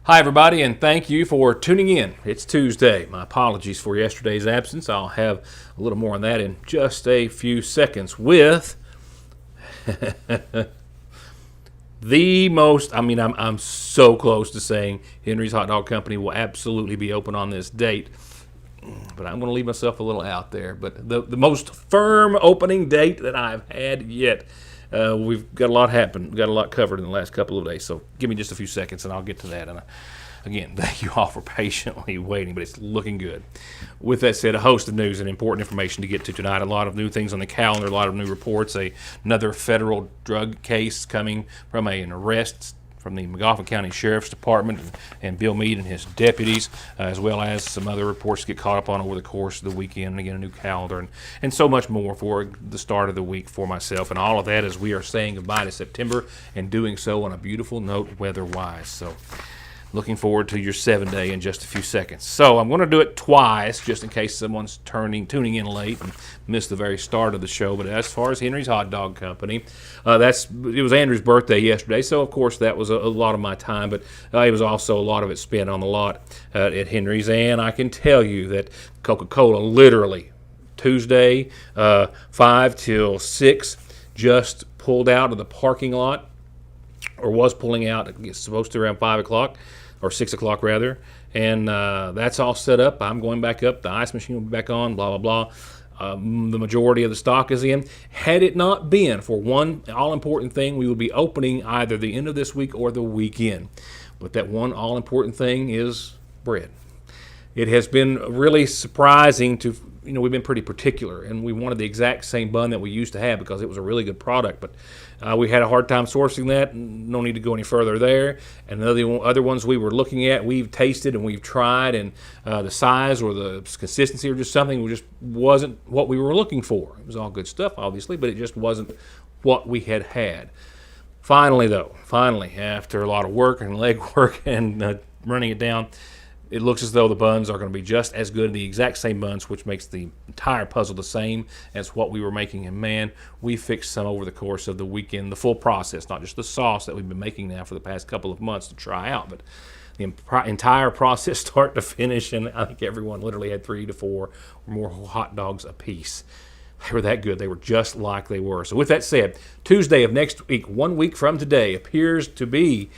Hi, everybody, and thank you for tuning in. It's Tuesday. My apologies for yesterday's absence. I'll have a little more on that in just a few seconds with the most, I'm so close to saying Henry's Hot Dog Company will absolutely be open on this date, but I'm going to leave myself a little out there. But the most firm opening date that I've had yet. We've got a lot happen. We've got a lot covered in the last couple of days, so give me just a few seconds and I'll get to that. And again, thank you all for patiently waiting, but it's looking good. With that said, a host of news and important information to get to tonight. A lot of new things on the calendar, a lot of new reports. Another federal drug case coming from an arrest from the McGoffin County Sheriff's Department and Bill Meade and his deputies, as well as some other reports to get caught up on over the course of the weekend, and again, a new calendar, and so much more for the start of the week for myself. And all of that as we are saying goodbye to September and doing so on a beautiful note weather-wise. So looking forward to your 7-day in just a few seconds. So I'm going to do it twice, just in case someone's tuning in late and missed the very start of the show. But as far as Henry's Hot Dog Company, it was Andrew's birthday yesterday, so of course that was a lot of my time. But it was also a lot of it spent on the lot at Henry's, and I can tell you that Coca-Cola literally Tuesday 5 till 6 just pulled out of the parking lot, or was pulling out. It's supposed to around 5 o'clock. Or 6 o'clock rather, and that's all set up. I'm going back up. The ice machine will be back on, blah, blah, blah. The majority of the stock is in. Had it not been for one all-important thing, we would be opening either the end of this week or the weekend. But that one all-important thing is bread. It has been really surprising to, we've been pretty particular, and we wanted the exact same bun that we used to have because it was a really good product, but we had a hard time sourcing that. No need to go any further there. And the other ones we were looking at, we've tasted and we've tried, and the size or the consistency or just something just wasn't what we were looking for. It was all good stuff, obviously, but it just wasn't what we had. Finally, after a lot of work and legwork and running it down, it looks as though the buns are going to be just as good, the exact same buns, which makes the entire puzzle the same as what we were making. And man, we fixed some over the course of the weekend, the full process, not just the sauce that we've been making now for the past couple of months to try out, but the entire process start to finish. And I think everyone literally had 3 to 4 or more hot dogs a piece. They were that good. They were just like they were. So with that said, Tuesday of next week, 1 week from today, appears to be,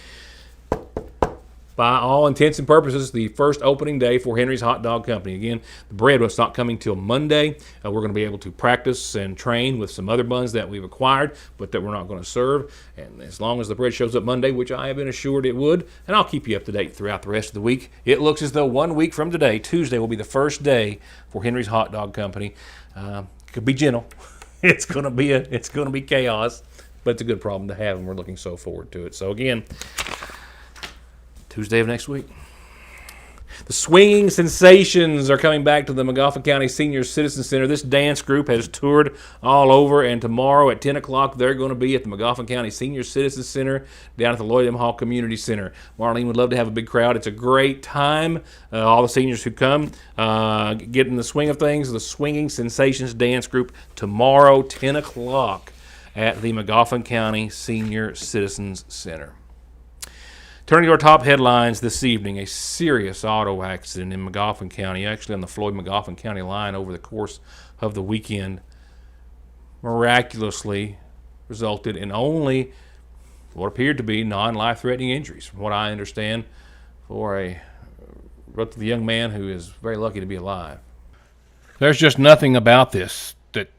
by all intents and purposes, the first opening day for Henry's Hot Dog Company. Again, the bread was not coming till Monday. We're going to be able to practice and train with some other buns that we've acquired, but that we're not going to serve. And as long as the bread shows up Monday, which I have been assured it would, and I'll keep you up to date throughout the rest of the week, it looks as though 1 week from today, Tuesday, will be the first day for Henry's Hot Dog Company. Could be gentle. It's going to be chaos, but it's a good problem to have, and we're looking so forward to it. So again, Tuesday of next week. The Swinging Sensations are coming back to the McGoffin County Senior Citizen Center. This dance group has toured all over, and tomorrow at 10 o'clock, they're going to be at the McGoffin County Senior Citizen Center down at the Lloyd M. Hall Community Center. Marlene would love to have a big crowd. It's a great time. All the seniors who come get in the swing of things. The Swinging Sensations dance group tomorrow, 10 o'clock at the McGoffin County Senior Citizens Center. Turning to our top headlines this evening, a serious auto accident in McGoffin County, actually on the Floyd-McGoffin County line over the course of the weekend, miraculously resulted in only what appeared to be non-life-threatening injuries, from what I understand, for a relatively young man who is very lucky to be alive. There's just nothing about this that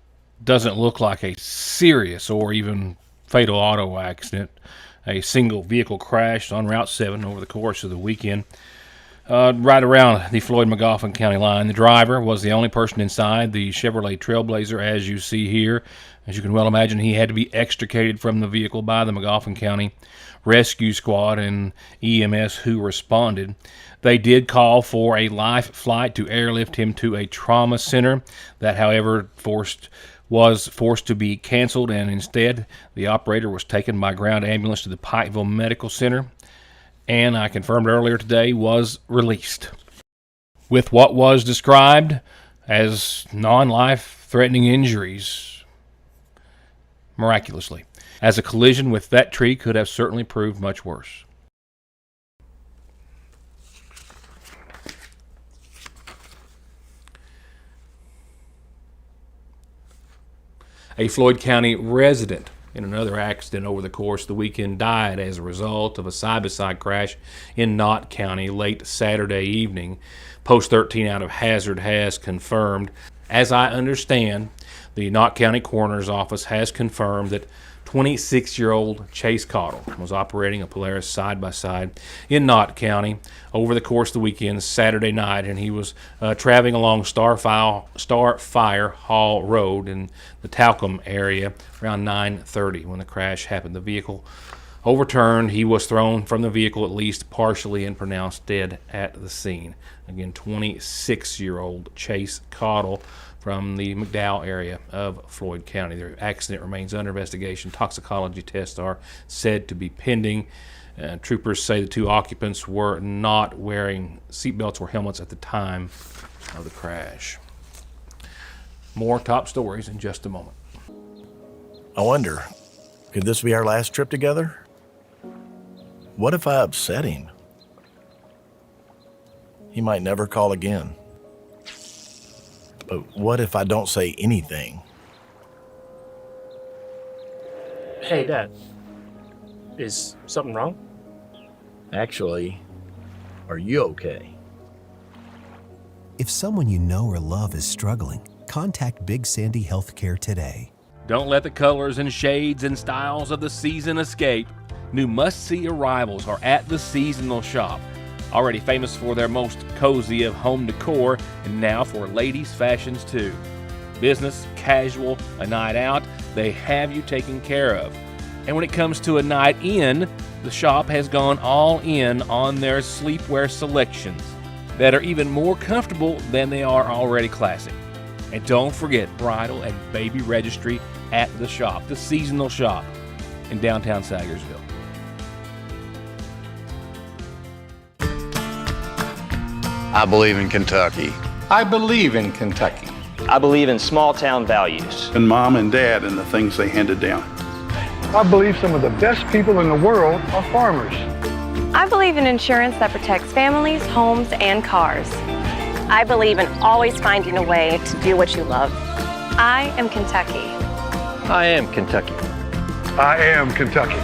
doesn't look like a serious or even fatal auto accident. A single vehicle crashed on Route 7 over the course of the weekend, right around the Floyd-McGoffin County line. The driver was the only person inside, the Chevrolet Trailblazer, as you see here. As you can well imagine, he had to be extricated from the vehicle by the McGoffin County Rescue Squad and EMS who responded. They did call for a life flight to airlift him to a trauma center. That, however, was forced to be canceled, and instead the operator was taken by ground ambulance to the Pikeville Medical Center, and I confirmed earlier today was released with what was described as non-life-threatening injuries, miraculously, as a collision with that tree could have certainly proved much worse. A Floyd County resident in another accident over the course of the weekend died as a result of a side-by-side crash in Knott County late Saturday evening. Post 13 out of Hazard has confirmed. As I understand, the Knott County Coroner's Office has confirmed that 26-year-old Chase Cottle was operating a Polaris side-by-side in Knott County over the course of the weekend, Saturday night, and he was traveling along Starfire Hall Road in the Talcum area around 9:30 when the crash happened. The vehicle overturned. He was thrown from the vehicle at least partially and pronounced dead at the scene. Again, 26-year-old Chase Cottle from the McDowell area of Floyd County. The accident remains under investigation. Toxicology tests are said to be pending. Troopers say the two occupants were not wearing seatbelts or helmets at the time of the crash. More top stories in just a moment. I wonder, could this be our last trip together? What if I upset him? He might never call again. But what if I don't say anything? Hey, Dad. Is something wrong? Actually, are you okay? If someone you know or love is struggling, contact Big Sandy Healthcare today. Don't let the colors and shades and styles of the season escape. New must-see arrivals are at the Seasonal Shop. Already famous for their most cozy of home decor, and now for ladies' fashions too. Business, casual, a night out, they have you taken care of. And when it comes to a night in, the shop has gone all in on their sleepwear selections that are even more comfortable than they are already classic. And don't forget bridal and baby registry at the shop, the Seasonal Shop in downtown Sayersville. I believe in Kentucky. I believe in Kentucky. I believe in small town values. And Mom and Dad and the things they handed down. I believe some of the best people in the world are farmers. I believe in insurance that protects families, homes, and cars. I believe in always finding a way to do what you love. I am Kentucky. I am Kentucky. I am Kentucky.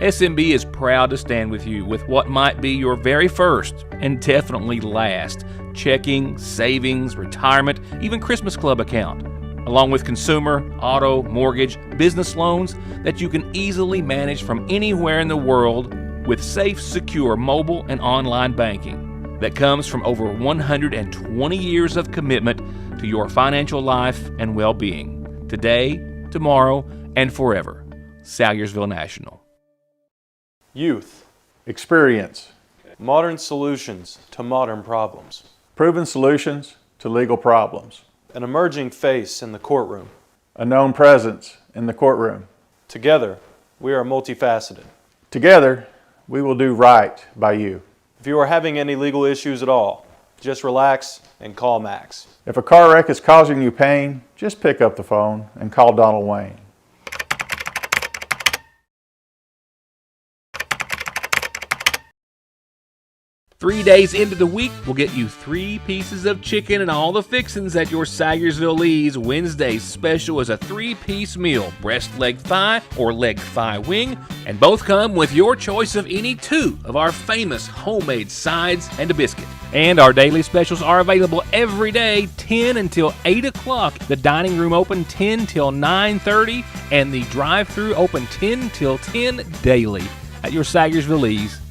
SMB is proud to stand with you with what might be your very first and definitely last checking, savings, retirement, even Christmas Club account, along with consumer, auto, mortgage, business loans that you can easily manage from anywhere in the world with safe, secure mobile and online banking that comes from over 120 years of commitment to your financial life and well-being, today, tomorrow, and forever. Salyersville National. Youth. Experience. Modern solutions to modern problems. Proven solutions to legal problems. An emerging face in the courtroom. A known presence in the courtroom. Together, we are multifaceted. Together, we will do right by you. If you are having any legal issues at all, just relax and call Max. If a car wreck is causing you pain, just pick up the phone and call Donald Wayne. Three days into the week, we'll get you 3 pieces of chicken and all the fixins at your Sayersville Lee's. Wednesday's special is a 3-piece meal, breast leg thigh or leg thigh wing, and both come with your choice of any 2 of our famous homemade sides and a biscuit. And our daily specials are available every day, 10 until 8 o'clock. The dining room open 10 till 9:30, and the drive-thru open 10 till 10 daily at your Sayersville Lee's.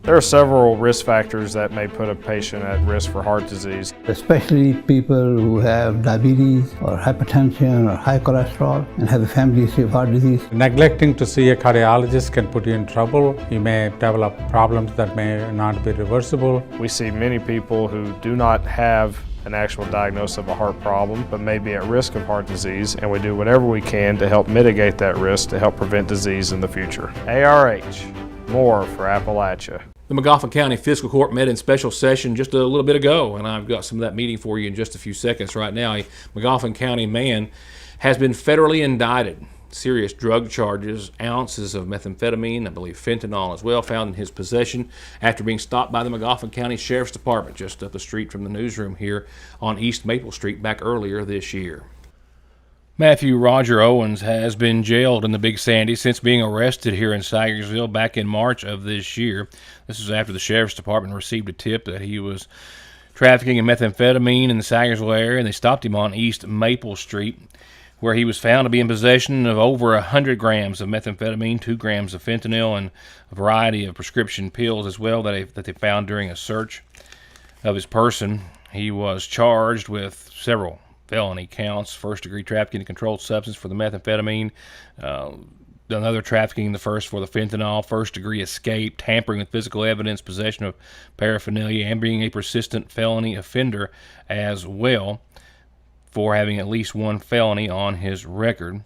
There are several risk factors that may put a patient at risk for heart disease. Especially people who have diabetes or hypertension or high cholesterol and have a family history of heart disease. Neglecting to see a cardiologist can put you in trouble. You may develop problems that may not be reversible. We see many people who do not have an actual diagnosis of a heart problem, but may be at risk of heart disease, and we do whatever we can to help mitigate that risk to help prevent disease in the future. ARH, more for Appalachia. The McGoffin County Fiscal Court met in special session just a little bit ago, and I've got some of that meeting for you in just a few seconds right now. A McGoffin County man has been federally indicted serious drug charges, ounces of methamphetamine, I believe fentanyl as well, found in his possession after being stopped by the Magoffin County Sheriff's Department just up the street from the newsroom here on East Maple Street back earlier this year. Matthew Roger Owens has been jailed in the Big Sandy since being arrested here in Sagersville back in March of this year. This is after the Sheriff's Department received a tip that he was trafficking in methamphetamine in the Sagersville area, and they stopped him on East Maple Street, where he was found to be in possession of over 100 grams of methamphetamine, 2 grams of fentanyl, and a variety of prescription pills as well that they found during a search of his person. He was charged with several felony counts: first-degree trafficking in a controlled substance for the methamphetamine, another trafficking, the first for the fentanyl, first-degree escape, tampering with physical evidence, possession of paraphernalia, and being a persistent felony offender as well, for having at least one felony on his record.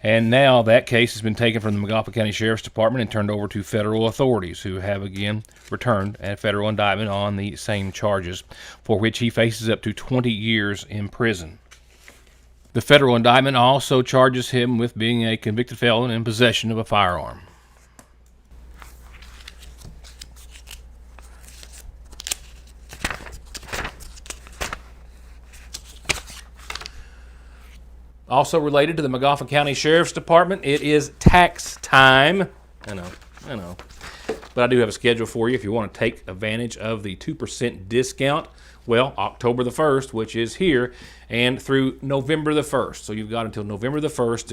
And now that case has been taken from the Magoffin County Sheriff's Department and turned over to federal authorities, who have again returned a federal indictment on the same charges, for which he faces up to 20 years in prison. The federal indictment also charges him with being a convicted felon in possession of a firearm. Also related to the Magoffin County Sheriff's Department, it is tax time. I know. But I do have a schedule for you if you want to take advantage of the 2% discount. Well, October the 1st, which is here, and through November the 1st. So you've got until November the 1st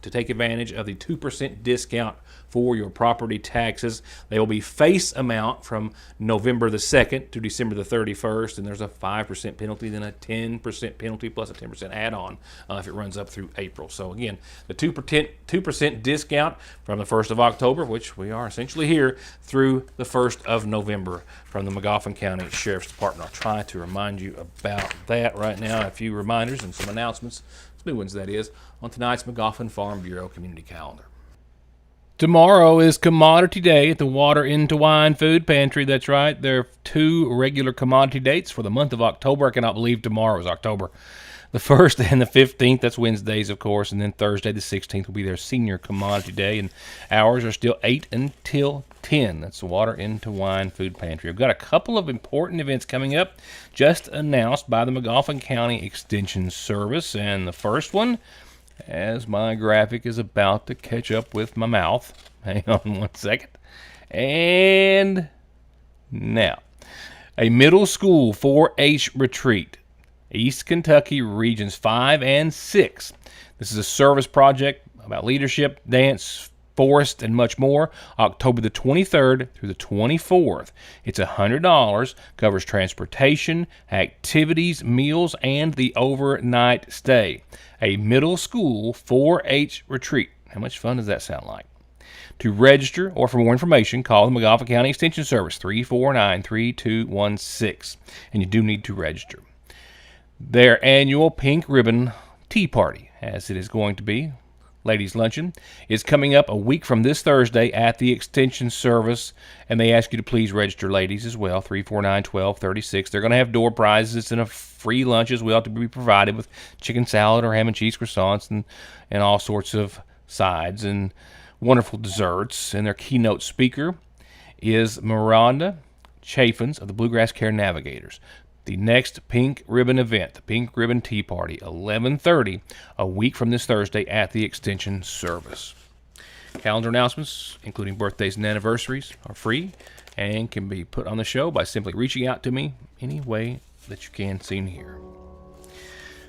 to take advantage of the 2% discount for your property taxes. They will be face amount from November the 2nd to December the 31st, and there's a 5% penalty, then a 10% penalty plus a 10% add-on if it runs up through April. So again, the 2% discount from the 1st of October, which we are essentially here, through the 1st of November from the Magoffin County Sheriff's Department. I'll try to remind you about that right now. A few reminders and some announcements, new ones that is, on tonight's Magoffin Farm Bureau Community Calendar. Tomorrow is Commodity Day at the Water into Wine Food Pantry. That's right. There are 2 regular commodity dates for the month of October. I cannot believe tomorrow is October the 1st and the 15th. That's Wednesdays, of course. And then Thursday the 16th will be their Senior Commodity Day. And hours are still 8 until 10. That's the Water into Wine Food Pantry. I've got a couple of important events coming up just announced by the Magoffin County Extension Service. And the first one, as my graphic is about to catch up with my mouth. Hang on one second. And now, a middle school 4-H retreat, East Kentucky Regions 5 and 6. This is a service project about leadership, dance, forest, and much more. October the 23rd through the 24th. It's $100, covers transportation, activities, meals, and the overnight stay. A middle school 4-H retreat. How much fun does that sound like? To register or for more information, call the Magoffin County Extension Service, 349-3216. And you do need to register. Their annual Pink Ribbon Tea Party, as it is going to be, Ladies Luncheon, is coming up a week from this Thursday at the Extension Service, and they ask you to please register, ladies, as well, 349-1236. They're going to have door prizes and a free lunch as well to be provided with chicken salad or ham and cheese croissants and all sorts of sides and wonderful desserts. And their keynote speaker is Miranda Chaffins of the Bluegrass Care Navigators. The next Pink Ribbon event, the Pink Ribbon Tea Party, 11:30, a week from this Thursday at the Extension Service. Calendar announcements, including birthdays and anniversaries, are free and can be put on the show by simply reaching out to me any way that you can seen here.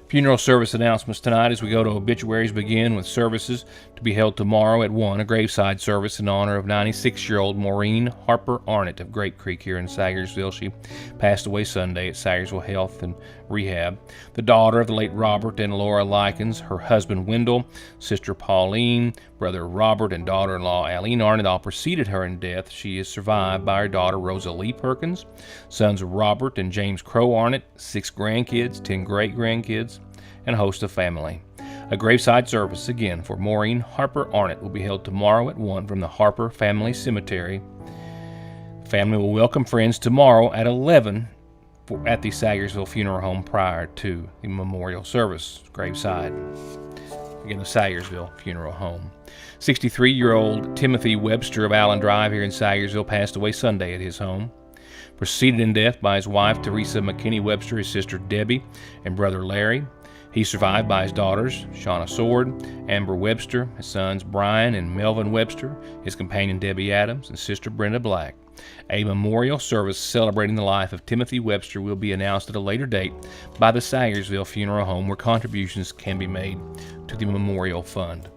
Funeral service announcements tonight as we go to obituaries begin with services to be held tomorrow at 1, a graveside service in honor of 96-year-old Maureen Harper Arnott of Grape Creek here in Sagersville. She passed away Sunday at Sagersville Health and Rehab. The daughter of the late Robert and Laura Likens, her husband Wendell, sister Pauline, brother Robert, and daughter-in-law Aline Arnott all preceded her in death. She is survived by her daughter Rosa Lee Perkins, sons Robert and James Crow Arnott, 6 grandkids, 10 great-grandkids, and a host of family. A graveside service, again, for Maureen Harper Arnott will be held tomorrow at 1 from the Harper Family Cemetery. The family will welcome friends tomorrow at 11 at the Sagersville Funeral Home prior to the memorial service, graveside. Again, the Salyersville Funeral Home. 63-year-old Timothy Webster of Allen Drive here in Salyersville passed away Sunday at his home. Preceded in death by his wife, Teresa McKinney Webster, his sister Debbie, and brother Larry. He's survived by his daughters, Shauna Sword, Amber Webster, his sons Brian and Melvin Webster, his companion Debbie Adams, and sister Brenda Black. A memorial service celebrating the life of Timothy Webster will be announced at a later date by the Salyersville Funeral Home, where contributions can be made to the Memorial Fund.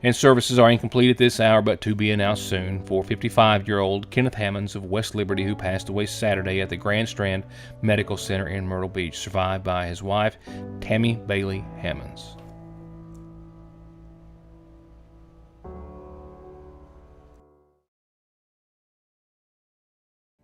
And services are incomplete at this hour, but to be announced soon, for 55-year-old Kenneth Hammonds of West Liberty, who passed away Saturday at the Grand Strand Medical Center in Myrtle Beach, survived by his wife, Tammy Bailey Hammonds.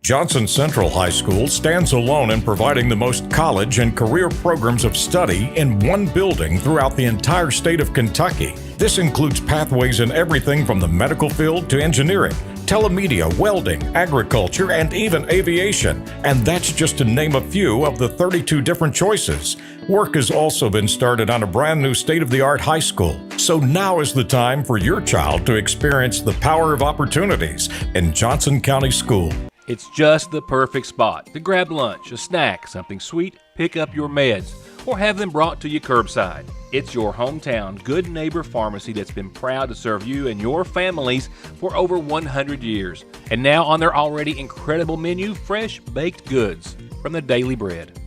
Johnson Central High School stands alone in providing the most college and career programs of study in one building throughout the entire state of Kentucky. This includes pathways in everything from the medical field to engineering, telemedia, welding, agriculture, and even aviation. And that's just to name a few of the 32 different choices. Work has also been started on a brand new state-of-the-art high school. So now is the time for your child to experience the power of opportunities in Johnson County School. It's just the perfect spot to grab lunch, a snack, something sweet, pick up your meds, or have them brought to you curbside. It's your hometown Good Neighbor Pharmacy that's been proud to serve you and your families for over 100 years. And now on their already incredible menu, fresh baked goods from the Daily Bread.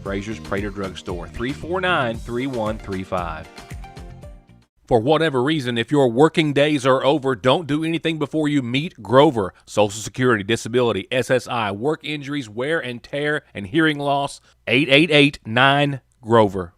Fraser's Prater Drugstore, 349-3135. For whatever reason, if your working days are over, don't do anything before you meet Grover. Social Security, disability, SSI, work injuries, wear and tear, and hearing loss. 888-9-GROVER.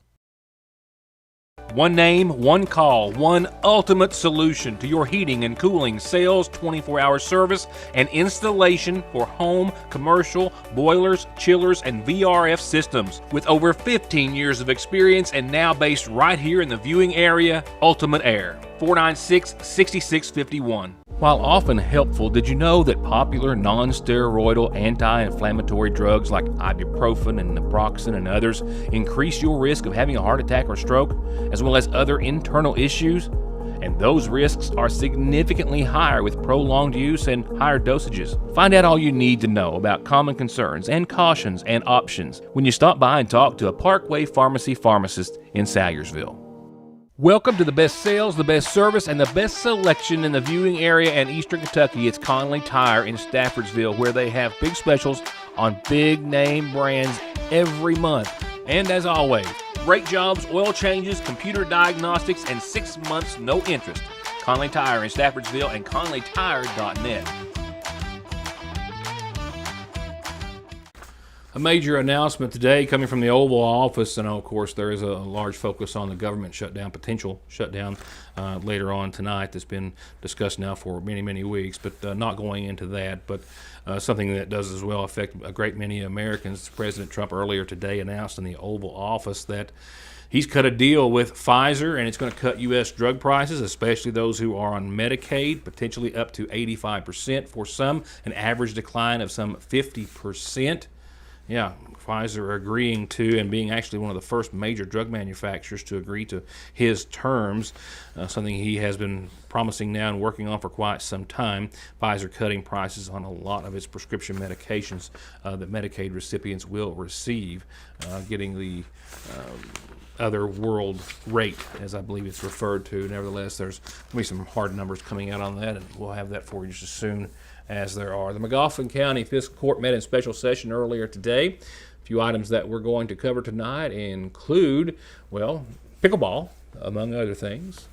One name, one call, one ultimate solution to your heating and cooling, sales, 24-hour service, and installation for home, commercial, boilers, chillers, and VRF systems. With over 15 years of experience and now based right here in the viewing area, Ultimate Air, 496-6651. While often helpful, did you know that popular non-steroidal anti-inflammatory drugs like ibuprofen and naproxen and others increase your risk of having a heart attack or stroke, as well as other internal issues? And those risks are significantly higher with prolonged use and higher dosages. Find out all you need to know about common concerns and cautions and options when you stop by and talk to a Parkway Pharmacy pharmacist in Salyersville. Welcome to the best sales, the best service, and the best selection in the viewing area and Eastern Kentucky. It's Conley Tire in Staffordsville, where they have big specials on big name brands every month. And as always, brake jobs, oil changes, computer diagnostics, and 6 months no interest. Conley Tire in Staffordsville and conleytire.net. A major announcement today coming from the Oval Office, and of course there is a large focus on the government shutdown, potential shutdown later on tonight that's been discussed now for many, many weeks, but not going into that, but something that does as well affect a great many Americans. President Trump earlier today announced in the Oval Office that he's cut a deal with Pfizer, and it's going to cut U.S. drug prices, especially those who are on Medicaid, potentially up to 85%. For some, an average decline of some 50%. Yeah, Pfizer agreeing to and being actually one of the first major drug manufacturers to agree to his terms, something he has been promising now and working on for quite some time. Pfizer cutting prices on a lot of its prescription medications that Medicaid recipients will receive, getting the other world rate, as I believe it's referred to. Nevertheless, there's going to be some hard numbers coming out on that, and we'll have that for you just as soon as there are. The McGoffin County Fiscal Court met in special session earlier today. A few items that we're going to cover tonight include, well, pickleball, among other things.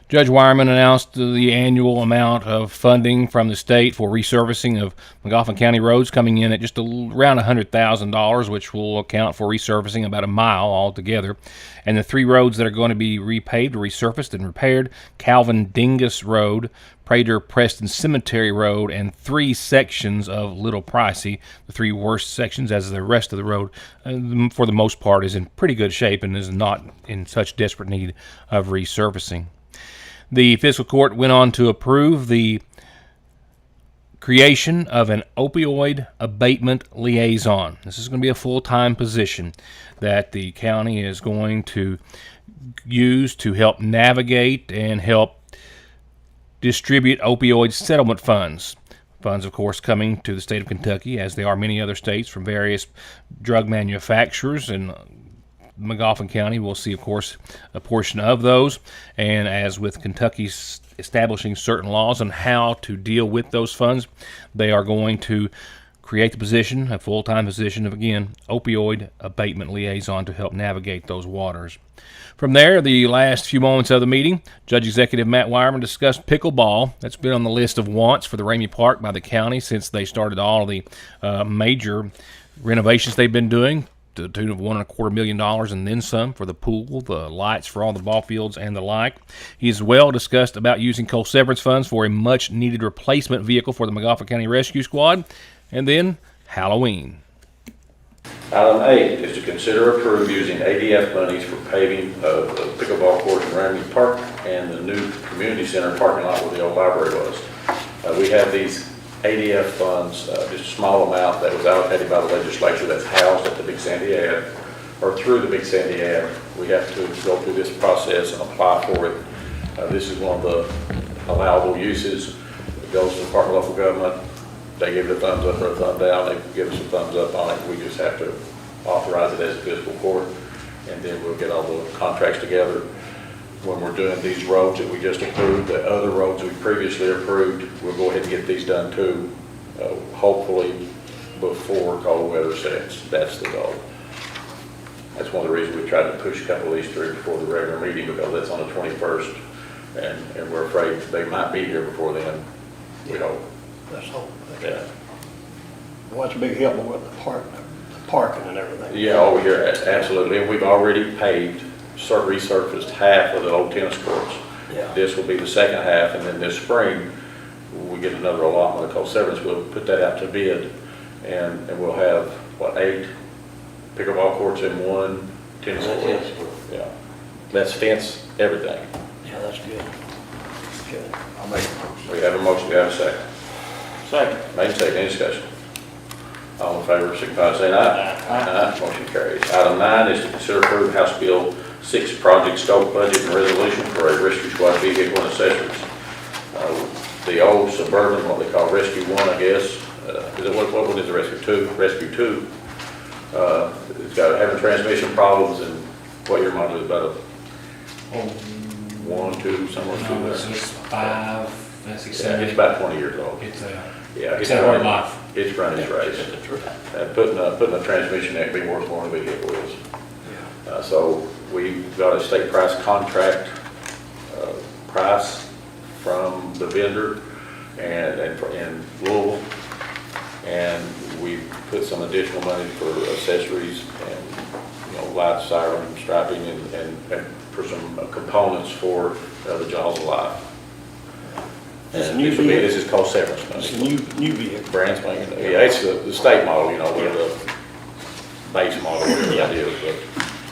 Judge Wireman announced the annual amount of funding from the state for resurfacing of McGoffin County roads coming in at just around $100,000, which will account for resurfacing about a mile altogether. And the 3 roads that are going to be repaved, resurfaced, and repaired: Calvin Dingus Road, Prater Preston Cemetery Road, and 3 sections of Little Pricey. The 3 worst sections, as the rest of the road, for the most part, is in pretty good shape and is not in such desperate need of resurfacing. The fiscal court went on to approve the creation of an opioid abatement liaison. This is going to be a full-time position that the county is going to used to help navigate and help distribute opioid settlement funds. Funds, of course, coming to the state of Kentucky, as they are many other states, from various drug manufacturers. And McGoffin County will see, of course, a portion of those. And as with Kentucky's establishing certain laws on how to deal with those funds, they are going to create the position, a full-time position of, again, opioid abatement liaison to help navigate those waters. From there, the last few moments of the meeting, Judge Executive Matt Wireman discussed pickleball. That's been on the list of wants for the Ramey Park by the county since they started all of the major renovations they've been doing, to the tune of $1.25 million and then some for the pool, the lights for all the ball fields, and the like. He as well discussed about using coal severance funds for a much-needed replacement vehicle for the McGoffin County Rescue Squad, and then Halloween. Item 8 is to consider approve using ADF monies for paving of the pickleball court in Ramey Park and the new community center parking lot where the old library was. We have these ADF funds, just a small amount that was allocated by the legislature that's housed at the Big Sandy ad, or through the Big Sandy ad. We have to go through this process and apply for it. This is one of the allowable uses. It goes to the Department of Local Government. They give it a thumbs up or a thumb down. They give us a thumbs up on it. We just have to authorize it as a fiscal court, and then we'll get all the contracts together. When we're doing these roads that we just approved, the other roads we previously approved, we'll go ahead and get these done too, hopefully before cold weather sets. That's the goal. That's one of the reasons we tried to push a couple of these through before the regular meeting, because that's on the 21st, and we're afraid they might be here before then. We hope. Let's hope. Yeah. What's a big help with the parking and everything? Yeah, over here, absolutely. And we've already paved, resurfaced half of the old tennis courts. Yeah. This will be the second half, and then this spring, we get another allotment of coal severance. We'll put that out to bid, and we'll have, 8 pickleball courts and 1 tennis court. Yeah. That's fence, everything. Yeah, that's good. Good. I'll make a motion. We have a motion, we have a second. Second. Made second, any discussion? All in favor, signify by saying aye. Aye. Motion carries. Item 9 is to consider approving House Bill 6 project scope, budget, and resolution for a rescue squad vehicle and accessories. The old Suburban, what they call Rescue 1, I guess. Is it what is the Rescue 2? Rescue 2. It's got having transmission problems, and what your model is about a 1, 2, somewhere through there. It's just 5, 6, 7. It's about 20 years old. It's had a hard life. It's run its race. And putting a transmission in it would be worth more than a vehicle is. So we got a state price contract price from the vendor and in Louisville, and we put some additional money for accessories and light, siren, striping, and for some components for the Jaws of Life. And this is called severance money. It's a new vehicle. Brand spanking. Yeah, it's the state model, with the base model, whatever that is,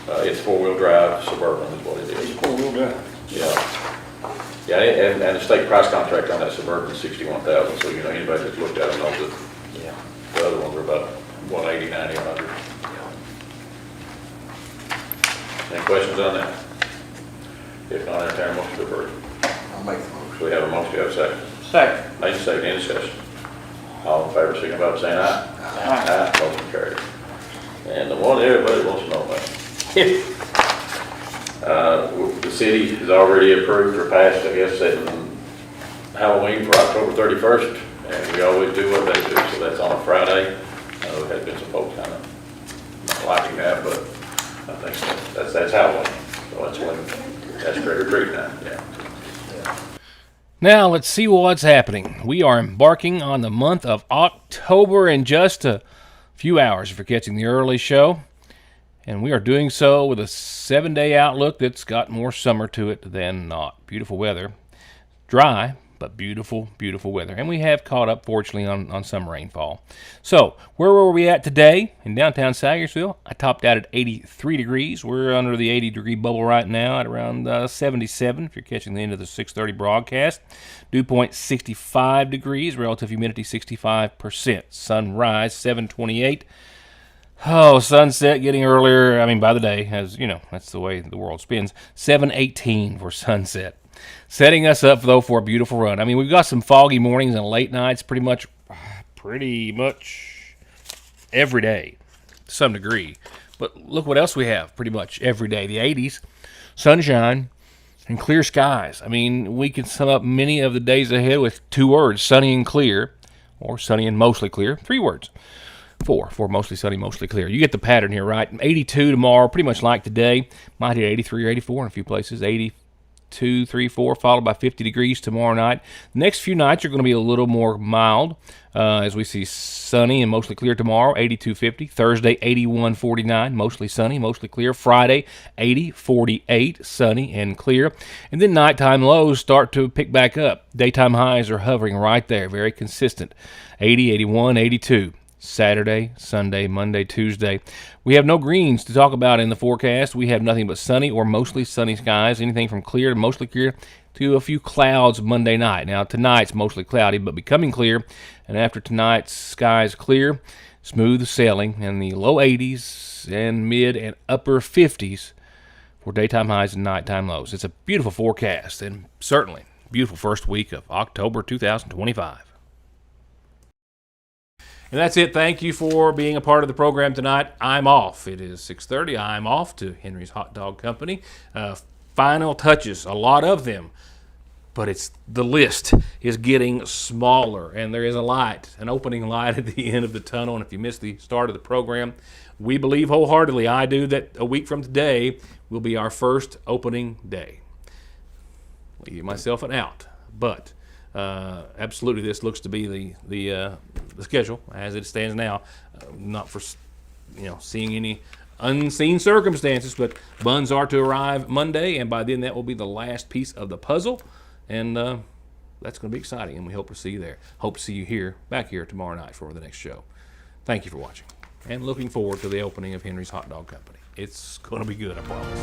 but it's 4-wheel drive Suburban is what it is. It's 4-wheel drive. Yeah, and the state price contract on that Suburban is $61,000. So anybody that's looked at it knows that the other ones are about 180, 90, 100. Any questions on that? If not, entertain a motion to approve. I'll make the motion. We have a motion, we have a second. Second. Made second, any discussion? All in favor, signify by saying aye. Aye. Motion carried. And the one everybody wants to know about. The city has already approved or passed, I guess, setting Halloween for October 31st, and we always do what they do, so that's on a Friday. There has been some folks kind of not liking that, but I think that's Halloween. So that's trick or treat now, yeah. Now, let's see what's happening. We are embarking on the month of October in just a few hours if you're catching the early show. And we are doing so with a 7-day outlook that's got more summer to it than not. Beautiful weather. Dry, but beautiful, beautiful weather. And we have caught up, fortunately, on some rainfall. So, where were we at today? In downtown Sagersville, I topped out at 83 degrees. We're under the 80-degree bubble right now at around 77, if you're catching the end of the 6:30 broadcast. Dew point 65 degrees, relative humidity 65%. Sunrise 7:28. Oh, sunset getting earlier. I mean, by the day, as you know, that's the way the world spins. 7:18 for sunset. Setting us up, though, for a beautiful run. I mean, we've got some foggy mornings and late nights pretty much every day to some degree. But look what else we have pretty much every day. The 80s, sunshine, and clear skies. I mean, we can sum up many of the days ahead with 2 words, sunny and clear, or sunny and mostly clear, 3 words. Four mostly sunny, mostly clear. You get the pattern here, right? 82 tomorrow, pretty much like today. Might hit 83 or 84 in a few places. 82, 3, 4, followed by 50 degrees tomorrow night. The next few nights are going to be a little more mild, as we see sunny and mostly clear tomorrow, 82, 50. Thursday, 81, 49, mostly sunny, mostly clear. Friday, 80, 48, sunny and clear. And then nighttime lows start to pick back up. Daytime highs are hovering right there, very consistent. 80, 81, 82. Saturday, Sunday, Monday, Tuesday. We have no greens to talk about in the forecast. We have nothing but sunny or mostly sunny skies, anything from clear to mostly clear to a few clouds Monday night. Now, tonight's mostly cloudy, but becoming clear. And after tonight's skies clear, smooth sailing in the low 80s and mid and upper 50s for daytime highs and nighttime lows. It's a beautiful forecast and certainly beautiful first week of October 2025. And that's it. Thank you for being a part of the program tonight. I'm off. It is 6:30. I'm off to Henry's Hot Dog Company. Final touches, a lot of them, but the list is getting smaller, and there is a light, an opening light at the end of the tunnel. And if you missed the start of the program, we believe wholeheartedly, I do, that a week from today will be our first opening day. Leave myself an out, but absolutely, this looks to be the schedule as it stands now. Not for seeing any unseen circumstances, but buns are to arrive Monday, and by then that will be the last piece of the puzzle, and that's going to be exciting. And we hope to see you there. Hope to see you back here tomorrow night for the next show. Thank you for watching, and looking forward to the opening of Henry's Hot Dog Company. It's going to be good, I promise.